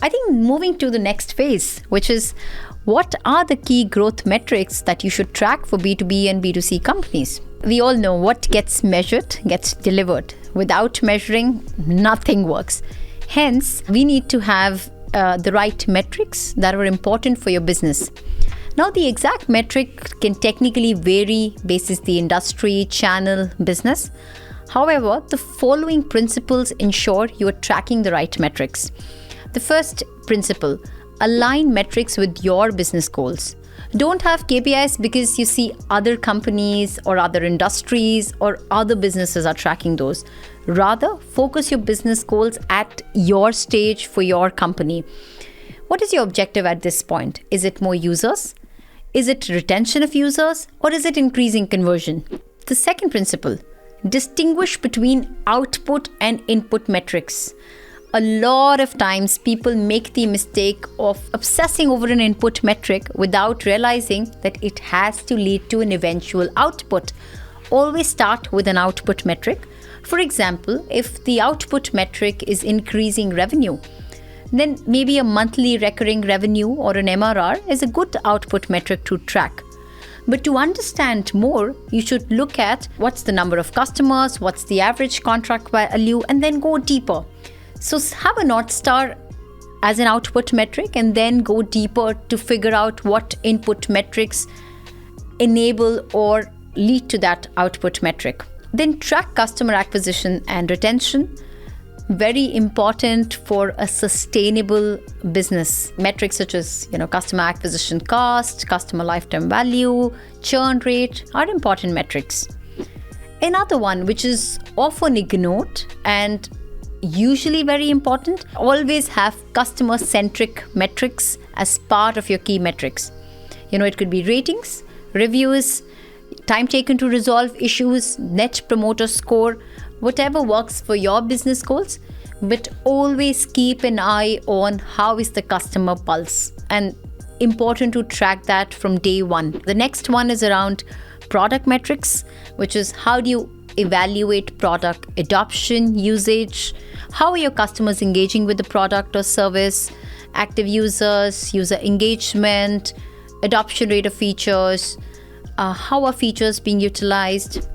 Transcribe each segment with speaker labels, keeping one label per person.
Speaker 1: I think moving to the next phase, which is what are the key growth metrics that you should track for B2B and B2C companies? We all know what gets measured gets delivered. Without measuring, nothing works. Hence, we need to have the right metrics that are important for your business. Now, the exact metric can technically vary basis the industry, channel, business. However, the following principles ensure you are tracking the right metrics. The first principle, align metrics with your business goals. Don't have KPIs because you see other companies or other industries or other businesses are tracking those. Rather, focus your business goals at your stage for your company. What is your objective at this point? Is it more users? Is it retention of users? Or is it increasing conversion? The second principle, distinguish between output and input metrics. A lot of times people make the mistake of obsessing over an input metric without realizing that it has to lead to an eventual output. Always start with an output metric. For example, if the output metric is increasing revenue, then maybe a monthly recurring revenue or an MRR is a good output metric to track. But to understand more, you should look at what's the number of customers, what's the average contract value, and then go deeper. So have a North Star as an output metric and then go deeper to figure out what input metrics enable or lead to that output metric. Then track customer acquisition and retention. Very important for a sustainable business. Metrics such as, customer acquisition cost, customer lifetime value, churn rate are important metrics. Another one which is often ignored and usually very important, always have customer-centric metrics as part of your key metrics. It could be ratings, reviews, time taken to resolve issues, net promoter score, whatever works for your business goals, but always keep an eye on how is the customer pulse, and important to track that from day one. The next one is around product metrics, which is how do you evaluate product adoption, usage, how are your customers engaging with the product or service, active users, user engagement, adoption rate of features, how are features being utilized.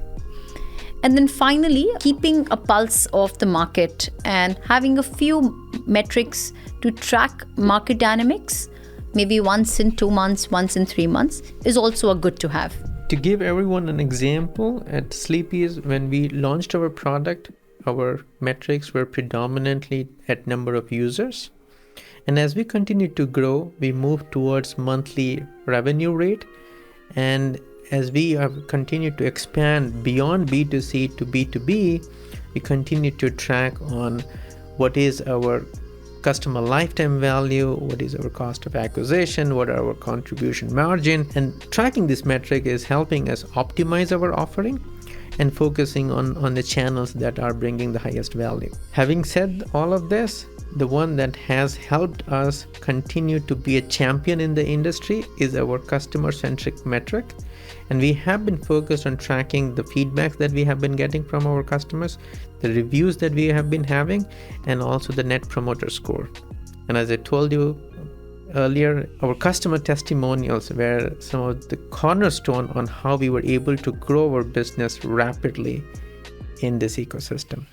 Speaker 1: And then finally, keeping a pulse of the market and having a few metrics to track market dynamics, maybe once in 2 months, once in 3 months, is also a good to have.
Speaker 2: To give everyone an example, at Sleepy's, when we launched our product, our metrics were predominantly at number of users. And as we continued to grow, we moved towards monthly revenue rate. And as we have continued to expand beyond B2C to B2B, we continue to track on what is our customer lifetime value, what is our cost of acquisition, what are our contribution margin. And tracking this metric is helping us optimize our offering and focusing on the channels that are bringing the highest value. Having said all of this, the one that has helped us continue to be a champion in the industry is our customer-centric metric. And we have been focused on tracking the feedback that we have been getting from our customers, the reviews that we have been having, and also the net promoter score. And as I told you earlier, our customer testimonials were some of the cornerstone on how we were able to grow our business rapidly in this ecosystem.